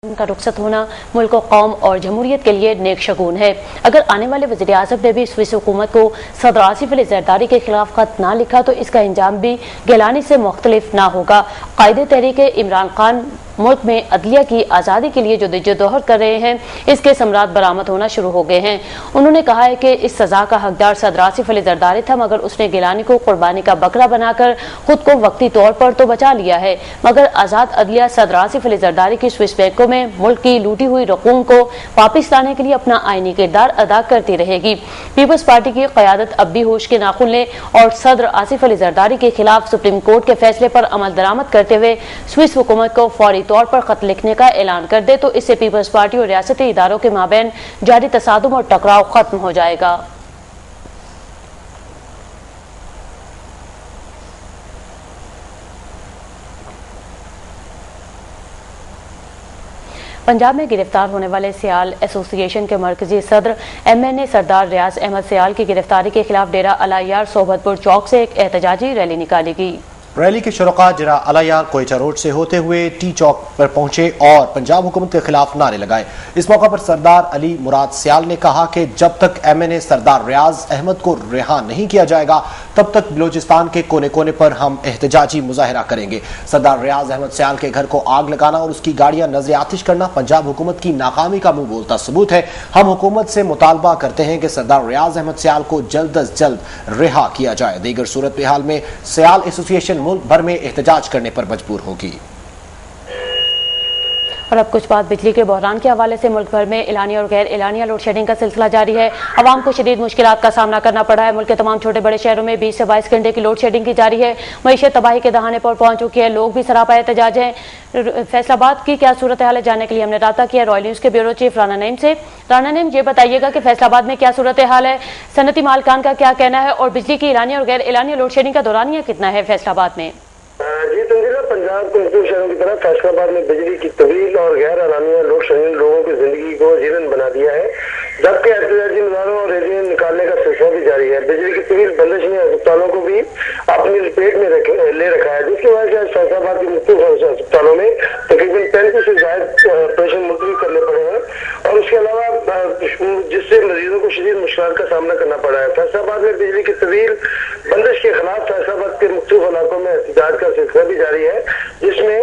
उनका रुखसत होना मुल्क व कौम और जमहूरियत के लिए नेक शगुन है। अगर आने वाले वज़ीर आज़म ने भी स्विस हुकूमत को सदर आसिफ अली ज़रदारी के खिलाफ खत ना लिखा तो इसका अंजाम भी गिलानी से मुख्तलिफ ना होगा। कायदे तहरीक इमरान खान मुल्क में अदलिया की आज़ादी के लिए जो जद्दोजहद कर रहे हैं, इसके समरात बरामद होना शुरू हो गए हैं। उन्होंने कहा है कि इस सजा का हकदार सदर आसिफ अली ज़रदारी था, मगर उसने गिलानी को कुर्बानी का बकरा बनाकर खुद को वक्ती तौर पर तो बचा लिया है, मगर आज़ाद अदलिया सदर आसिफ अली ज़रदारी की स्विस बैंकों में मुल्क की लूटी हुई रकूम को वापिस लाने के लिए अपना आईनी किरदार अदा करती रहेगी। पीपल्स पार्टी की क़यादत अब भी होश के नाखुन ले और सदर आसिफ अली ज़रदारी के खिलाफ सुप्रीम कोर्ट के फैसले पर अमल दरामद करते हुए स्विस हुकूमत को फौरी तौर पर खत लिखने का ऐलान कर दे तो इससे पीपल्स पार्टी और रियासती इदारों के माबैन जारी तसादुम और टकराव खत्म हो जाएगा। पंजाब में गिरफ्तार होने वाले सियाल एसोसिएशन के मरकजी सदर MNA सरदार रियाज अहमद सियाल की गिरफ्तारी के खिलाफ डेरा अलायार सोबतपुर चौक से एक एहतजाजी रैली निकाली गई। रैली के शुरका डेरा अलायार कोयटा रोड से होते हुए टी चौक पर पहुंचे और पंजाब हुकूमत के खिलाफ नारे लगाए। इस मौका पर सरदार अली मुराद सियाल ने कहा कि जब तक MNA सरदार रियाज अहमद को रिहा नहीं किया जाएगा तब तक बलोचिस्तान के कोने कोने पर हम एहतजाजी मुजाहरा करेंगे। सरदार रियाज अहमद सियाल के घर को आग लगाना और उसकी गाड़ियां नजर आतिश करना पंजाब हुकूमत की नाकामी का मुंह बोलता सबूत है। हम हुकूमत से मुतालबा करते हैं कि सरदार रियाज अहमद सियाल को जल्द अज जल्द रिहा किया जाए। दीगर सूरत हाल में सियाल एसोसिएशन मुल्क भर में एहतजाज करने पर मजबूर होगी। और अब कुछ बात बिजली के बहरान के हवाले से मुल्क भर में एलानिया और गैर एलानिया लोड शेडिंग का सिलसिला जारी है। आवाम को शदीद मुश्किलात का सामना करना पड़ा है। मुल्क के तमाम छोटे बड़े शहरों में 20 से 22 घंटे की लोड शेडिंग की जारी है। मईशत तबाही के दहाने पर पहुंच चुकी है। लोग भी सरापा एहतजाज हैं। फैसलाबाद की क्या सूरत हाल है जानने के लिए हमने रब्ता किया रॉयल न्यूज़ के ब्यूरो चीफ राना नईम से। राना नईम, ये बताइएगा कि फैसलाबाद में क्या सूरत हाल है, सनती मालकान का क्या कहना है और बिजली की एलानिया और गैर एलानिया लोड शेडिंग का दौरानिया कितना है फैसलाबाद में? जी तंजीला, पंजाब के मुख्तलिफ शहरों की तरह फैसलाबाद में बिजली की तवील और गैर एलानिया लोड शेडिंग लोगों की जिंदगी को जीलन बना दिया है, जबकि एहतजाजी मुजाहरों और रैलियां निकालने का सिलसिला भी जारी है। बिजली की तवील बंदिश ने अस्पतालों को भी अपनी लपेट में ले रखा है, जिसकी वजह से आज फैसलाबाद के मुख्तलिफ अस्पतालों में तकरीबन 35 से ज्यादा ऑपरेशन मुलतवी करने पड़े हैं और उसके अलावा जिससे मरीजों को शदीद मुश्किल का सामना करना पड़ा है। फैसलाबाद में बिजली की तवील बंदिश के खिलाफ फैसलाबाद के मुख्तलिफ इलाकों में एहतजाज का सिलसिला भी जारी है, जिसमें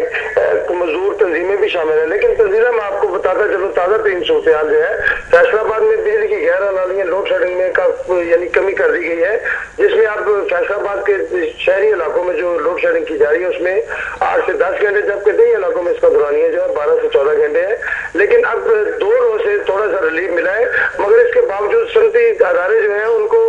मजदूर तंजीमें भी शामिल है। लेकिन तंजीला मैं आपको बताता चलो ताजा तरीन सूरत हाल जो है, फैसलाबाद में बिजली की गैर एलानिया लोड शेडिंग में यानी कमी कर दी गई है, जिसमें अब फैसलाबाद के शहरी इलाकों में जो लोड शेडिंग की जा रही है उसमें 8 से 10 घंटे, जबकि कई इलाकों में इसका दौरानिया जो है 12 से 14 घंटे है। लेकिन अब 2 रोज से थोड़ा सा रिलीफ मिला है, मगर इसके बावजूद सनती अदारे जो है उनको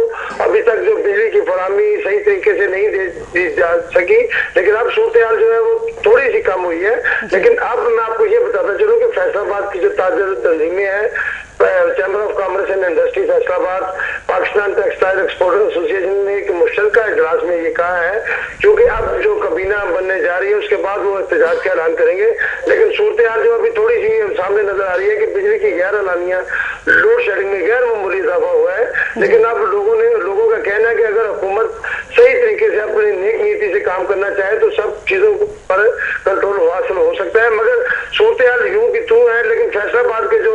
अभी तक जो बिजली की फराहमी सही तरीके से नहीं दी जा सकी। लेकिन अब सूरत हाल जो है वो थोड़ी सी कम हुई है। लेकिन अब मैं आपको ये बताता चलूं कि फैसलाबाद की जो ताजा तंजीमें हैं, chamber of commerce and industry Faisalabad, Pakistan textile exporter association ने एक मुश्तरका इजलास में ये कहा है, क्योंकि अब जो काबीना बनने जा रही है उसके बाद वो एहतजाज का ऐलान करेंगे। लेकिन सूरत हाल जो अभी थोड़ी सी सामने नजर आ रही है कि बिजली की गैर एलानिया लोड शेडिंग में गैर मामूली इजाफा हुआ है। लेकिन अब लोगों का कहना है कि अगर हुकूमत सही तरीके से अपनी नेक नीति से काम करना चाहे तो सब चीजों पर कंट्रोल हासिल हो सकता है। मगर सूरत हाल यूं की तू है, लेकिन फैसलाबाद के जो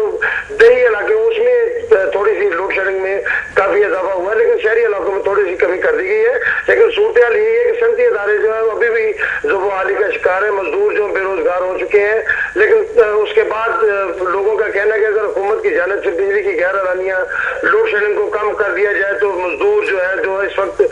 दही इलाके उसमें थोड़ी सी लोड शेडिंग में काफी इजाफा हुआ है, लेकिन शहरी इलाकों में थोड़ी सी कमी कर दी गई है। लेकिन सूरत हाल यही है कि सनती इदारे जो है अभी भी ज़ुबानी का शिकार है, मजदूर जो बेरोजगार हो चुके हैं। लेकिन उसके बाद लोगों का कहना है कि अगर हुकूमत की जानिब से बिजली की गैर एलानिया लोड शेडिंग को कम कर दिया जाए तो मजदूर जो है जो इस वक्त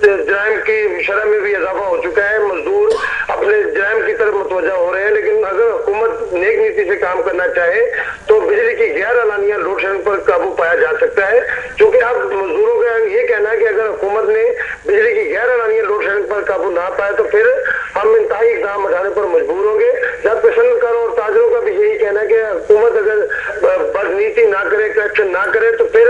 जराइम की शरह में भी इजाफा हो चुका है, मजदूर अपने जराइम की तरफ मुतवज्जा हो रहे हैं। लेकिन अगर हुकूमत नेक नीति से काम करना चाहे तो बिजली की गैर एलानिया लोड शेडिंग पर काबू पाया जा सकता है, क्योंकि अब मजदूरों का ये कहना है कि अगर हुकूमत ने बिजली की गैर एलानिया लोड शेडिंग पर काबू ना पाया तो फिर हम इंतहाई इक़दाम उठाने पर मजबूर होंगे। जबकि सनतकारों और ताजरों का भी यही कहना है कि हुकूमत अगर बदनीति ना करे, करप्शन ना करे तो फिर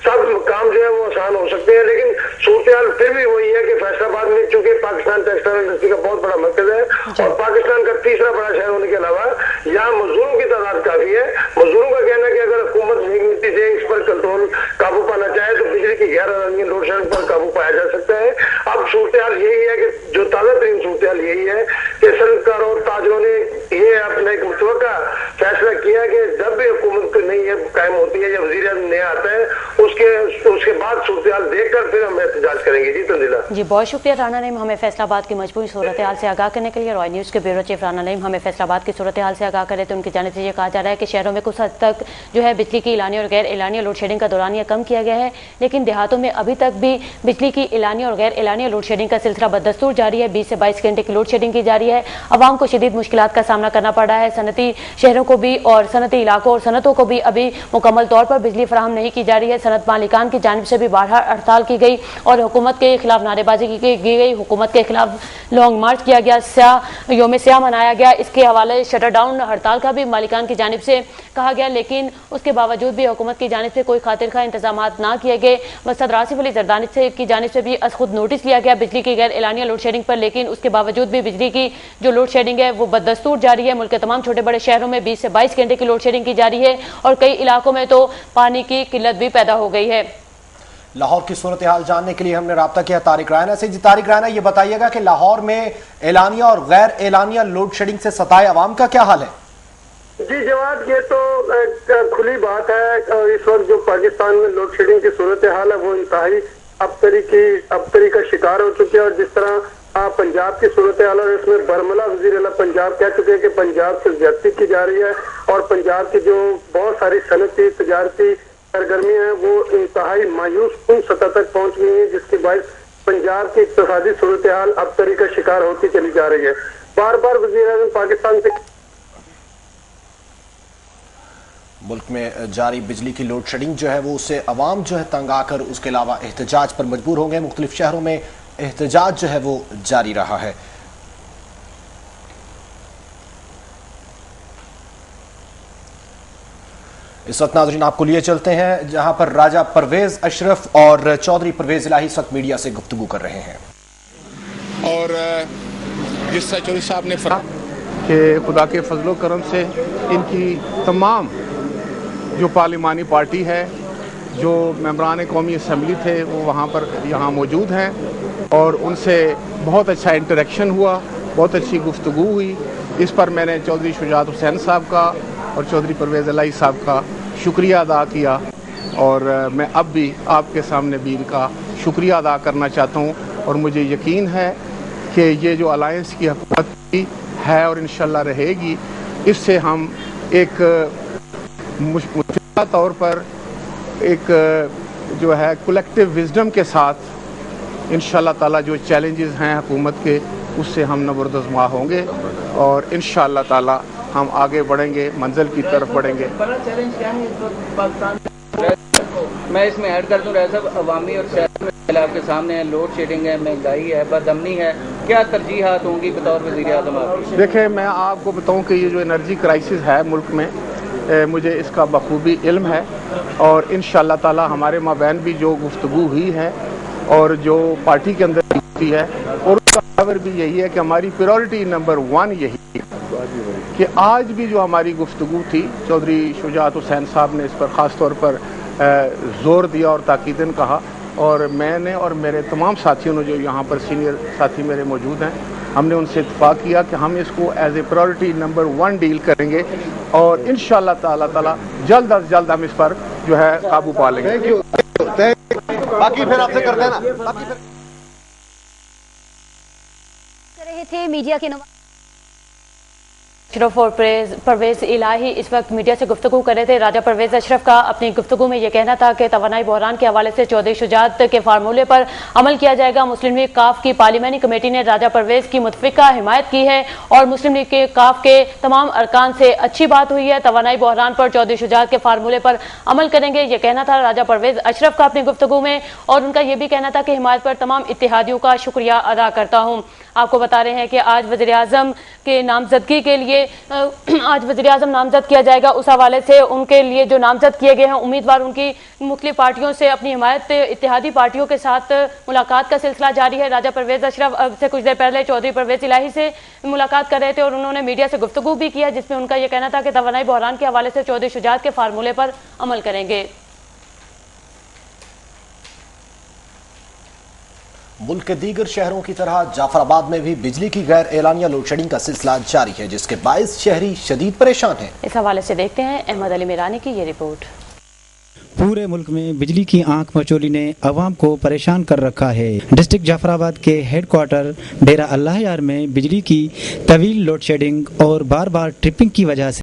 सब काम जो है वो आसान हो सकते हैं। लेकिन सूरत हाल फिर भी वही है कि फैसलाबाद में चूंकि पाकिस्तान टेक्सटाइल इंडस्ट्री का बहुत बड़ा मरकज है और पाकिस्तान का तीसरा बड़ा शहर होने के अलावा यहाँ मजदूरों की तादाद काफी है। मजदूरों का कहना है कि अगर हुकूमत नेक नीति से इस पर कंट्रोल काबू पाना चाहे तो बिजली की गैर एलानिया लोड शेडिंग पर काबू पाया जा सकता है। अब सूरत हाल यही है कि जो ताजा तरीन सूरत हाल यही है कि सनतकारों और ताजरों ने ये अपना एक मुतवक्का फैसला किया कि जब भी हुकूमत नहीं है कायम होती है या वजीर आज़म नया आता है उसके बाद सूरत हाल देखकर फिर हम एहतजाज करेंगे। जी तंजीला जी, बहुत शुक्रिया राना नईम, हमें फैसलाबाद की मजबूरी सूरत हाल से आगाह करने के लिए। रॉय न्यूज़ के ब्यूरो चीफ राना नईम हमें फैसलाबाद की सूरत हाल से आगाह करे तो उनकी जानिब से ये कहा जा रहा है कि शहरों में कुछ हद तक जो है बिजली की एलानी और गैर एलानी लोड शेडिंग का दौरानिया कम किया गया है, लेकिन देहातों में अभी तक भी बिजली की एलानी और गैर एलानी लोड शेडिंग का सिलसिला बदस्तूर जारी है। 20 से 22 घंटे की लोड शेडिंग की जा रही है। अवाम को शदीद मुश्किलात का सामना करना पड़ रहा है। सनती शहरों को भी और सनती इलाकों और सनतों को भी अभी मुकम्मल तौर पर बिजली फराहम नहीं की जा रही है। सनत मालिकान की जानिब से भी बारहा हड़ताल की गई और हुकूमत के खिलाफ नारेबाजी की गई। हुकूमत के खिलाफ लॉन्ग मार्च किया गया, योम स्याह मनाया गया। इसके हवाले शटर डाउन हड़ताल का भी मालिकान की जानिब से कहा गया, लेकिन उसके बावजूद भी हुकूमत की जानिब से कोई खातिर खा इंतजाम ना किए गए। सदर आसिफ अली जरदारी की जानिब से भी खुद नोटिस लिया गया बिजली की गैर एलानिया लोड शेडिंग पर, लेकिन उसके बावजूद भी बिजली की जो लोड शेडिंग है वो बदस्तूर जारी है। मुल्क के तमाम छोटे बड़े शहरों में 20 से 22 घंटे की लोड शेडिंग की जा रही है और कई इलाकों में तो पानी की किल्लत भी पैदा हो गई है। लाहौर की सूरत हाल जानने के लिए हमने राब्ता किया तारिक रायना से। जी तारिक रायना, ये बताइएगा कि लाहौर में एलानिया और गैर एलानिया लोड शेडिंग से सताए अवाम का क्या हाल है? जी जवाब, ये तो खुली बात है। इस वक्त जो पाकिस्तान में लोड शेडिंग की सूरत हाल है वो इंतहाई अबतरी का शिकार हो चुकी है। और जिस तरह पंजाब की सूरत हाल है, इसमें बरमला वजीर आला पंजाब कह चुके हैं कि पंजाब से ज्यादती की जा रही है और पंजाब की जो बहुत सारी सनती तजारती सरगर्मियां हैं वो इंतहाई मायूस कुन सतह तक पहुंच गई है, जिसके बायस पंजाब की इक्तिसादी सूरत हाल अबतरी का शिकार होती चली जा रही है। बार बार वजीर आज़म पाकिस्तान से मुल्क में जारी बिजली की लोड शेडिंग जो है वो उससे अवाम जो है तंग आकर उसके अलावा एहतजाज पर मजबूर होंगे। मुख्तलिफ शहरों में एहतजाज जो है वो जारी रहा है। इस वक्त नाज़रीन आपको लिए चलते हैं जहां पर राजा परवेज अशरफ और चौधरी परवेज इलाही इस वक्त मीडिया से गुफ्तगू कर रहे हैं। और जिस तरह चौधरी साहब ने कि खुदा के फजलो करम से इनकी तमाम जो पार्लिमानी पार्टी है, जो मेंबरान कौमी असम्बली थे वो वहाँ पर यहाँ मौजूद हैं और उनसे बहुत अच्छा इंटरेक्शन हुआ, बहुत अच्छी गुफ्तगू हुई। इस पर मैंने चौधरी शुजात हुसैन साहब का और चौधरी परवेज़ इलाही साहब का शुक्रिया अदा किया और मैं अब भी आपके सामने भी इनका शुक्रिया अदा करना चाहता हूँ। और मुझे यकीन है कि ये जो अलायंस की हुकूमत है और इंशाल्लाह रहेगी, इससे हम एक मुश्किल तौर पर एक जो है कलेक्टिव विजडम के साथ इंशाल्लाह ताला जो चैलेंजेस हैं हुकूमत के, उससे हम नबरदज़मा होंगे और इंशाल्लाह ताला हम आगे बढ़ेंगे, मंजिल की तरफ बढ़ेंगे। बड़ा चैलेंज क्या है इस वक्त पाकिस्तान? मैं इसमें ऐड कर दूं, रह अवामी और शहर आपके सामने है, लोड शेडिंग है, महंगाई है, बदअमनी है, क्या तरजीहात होंगी बतौर वज़ीर आज़म आपकी? देखिए, मैं आपको बताऊं कि ये जो एनर्जी क्राइसिस है मुल्क में, मुझे इसका बखूबी इल्म है और इंशाअल्लाह ताला हमारे माबैन भी जो गुफ्तगू हुई है और जो पार्टी के अंदर हुई है और उसका खबर भी यही है कि हमारी प्रायोरिटी नंबर 1 यही है कि आज भी जो हमारी गुफ्तगू थी, चौधरी शुजात हुसैन साहब ने इस पर ख़ास तौर पर ज़ोर दिया और ताकीदन कहा और मैंने और मेरे तमाम साथियों ने जो यहाँ पर सीनियर साथी मेरे मौजूद हैं, हमने उनसे इत्तेफाक किया कि हम इसको as a priority number 1 deal करेंगे और इंशाअल्लाह ताला जल्द अज जल्द हम इस पर जो है काबू पा लेंगे। बाकी फिर आपसे करते हैं ना। रहे थे मीडिया के अशरफ और परवेज इलाही इस वक्त मीडिया से गुफ्तगू कर रहे थे। राजा परवेज अशरफ का अपनी गुफ्तगू में यह कहना था कि तवानाई बहरान के हवाले से चौधरी शुजात के फार्मूले पर अमल किया जाएगा। मुस्लिम लीग काफ की पार्लिमानी कमेटी ने राजा परवेज की मुतफिका हिमायत की है और मुस्लिम लीग के काफ के तमाम अरकान से अच्छी बात हुई है। तवानाई बहरान पर चौधरी शुजात के फार्मूले पर अमल करेंगे, यह कहना था राजा परवेज अशरफ का अपनी गुफ्तगू में। और उनका यह भी कहना था कि हिमायत पर तमाम इत्तेहादियों का शुक्रिया अदा करता हूँ। आपको बता रहे हैं कि आज वज़ीर आज़म के नामजदगी के लिए आज वज़ीर आज़म नामजद किया जाएगा। उस हवाले से उनके लिए जो नामजद किए गए हैं उम्मीदवार, उनकी मुख्तलिफ पार्टियों से अपनी हिमायत इत्तेहादी पार्टियों के साथ मुलाकात का सिलसिला जारी है। राजा परवेज अशरफ से कुछ देर पहले चौधरी परवेज इलाही से मुलाकात कर रहे थे और उन्होंने मीडिया से गुफ्तगू भी किया, जिसमें उनका यह कहना था कि तवानाई बहरान के हवाले से चौधरी शुजात के फार्मूले पर अमल करेंगे। मुल्क के दीगर शहरों की तरह जाफराबाद में भी बिजली की गैर एलानिया लोड शेडिंग का सिलसिला जारी है, जिसके बायस शहरी शदीद परेशान हैं। इस हवाले से देखते हैं अहमद अली मीरानी की ये रिपोर्ट। पूरे मुल्क में बिजली की आंख मचोली ने अवाम को परेशान कर रखा है। डिस्ट्रिक्ट जाफराबाद के हेडक्वार्टर डेरा अल्लाह यार में बिजली की तवील लोड शेडिंग और बार बार ट्रिपिंग की वजह से